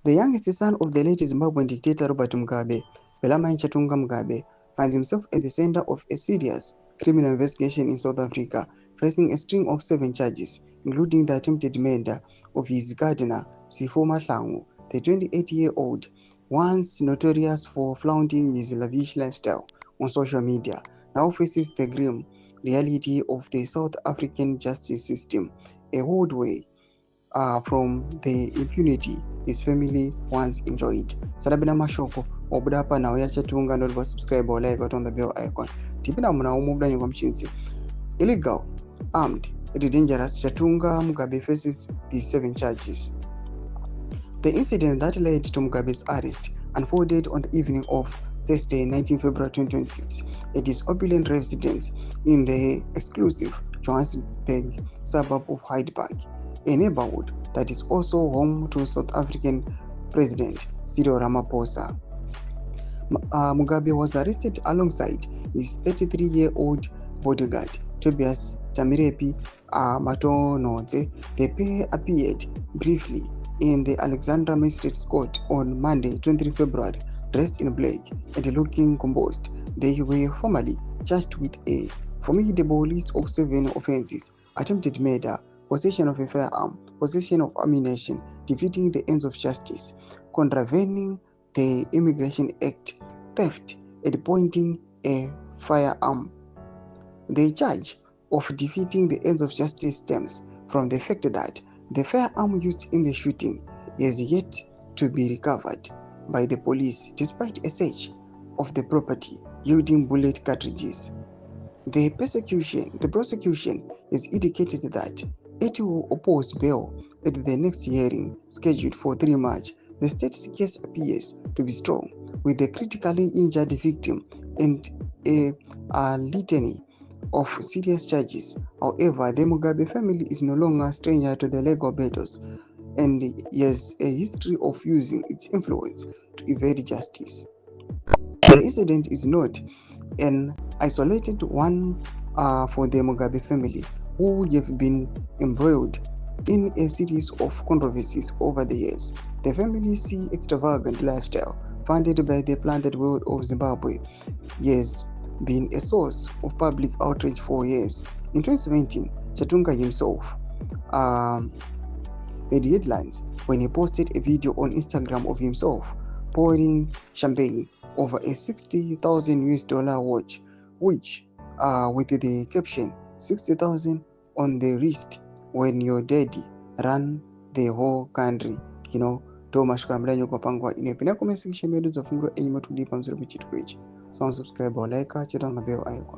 The youngest son of the late Zimbabwean dictator Robert Mugabe, Bellarmine Chatunga Mugabe, finds himself at the center of a serious criminal investigation in South Africa, facing a string of 7 charges, including the attempted murder of his gardener, Sipho Mahlangu, the 28-year-old, once notorious for flaunting his lavish lifestyle on social media, now faces the grim reality of the South African justice system, a world way from the impunity his family once enjoyed. Sarabina mashoko obudapa na Chatunga ndo subscribe or like on the bell icon. Tipina muna umubda nyuwa mchinzi. Illegal, armed, and dangerous, Chatunga Mugabe faces these 7 charges. The incident that led to Mugabe's arrest unfolded on the evening of Thursday, 19 February 2026, at his opulent residence in the exclusive Johannesburg suburb of Heidelberg, a neighborhood that is also home to South African President Cyril Ramaphosa. Mugabe was arrested alongside his 33-year-old bodyguard, Tobias Tamirepi Matonodze. The pair appeared briefly in the Alexandra Magistrates Court on Monday, 23 February, dressed in black and looking composed. They were formally charged with a formidable list of 7 offenses: attempted murder, possession of a firearm, possession of ammunition, defeating the ends of justice, contravening the Immigration Act, theft, and pointing a firearm. The charge of defeating the ends of justice stems from the fact that the firearm used in the shooting is yet to be recovered by the police, despite a search of the property yielding bullet cartridges. The prosecution has indicated that it will oppose bail at the next hearing, scheduled for 3 March. The state's case appears to be strong, with a critically injured victim and a litany of serious charges. However, the Mugabe family is no longer a stranger to the legal battles and has a history of using its influence to evade justice. The incident is not an isolated one for the Mugabe family, who have been embroiled in a series of controversies over the years. The family's extravagant lifestyle, funded by the planted wealth of Zimbabwe, has been a source of public outrage for years. In 2017, Chatunga himself made headlines when he posted a video on Instagram of himself pouring champagne over a $60,000 watch, which with the caption "60,000 on the wrist when your daddy ran the whole country." Thomas Kamranyo kwa pangwa inependa comment section medu za fungu enyi matulipa mzuri kuchitu page. So subscribe or like, cheta na bell icon.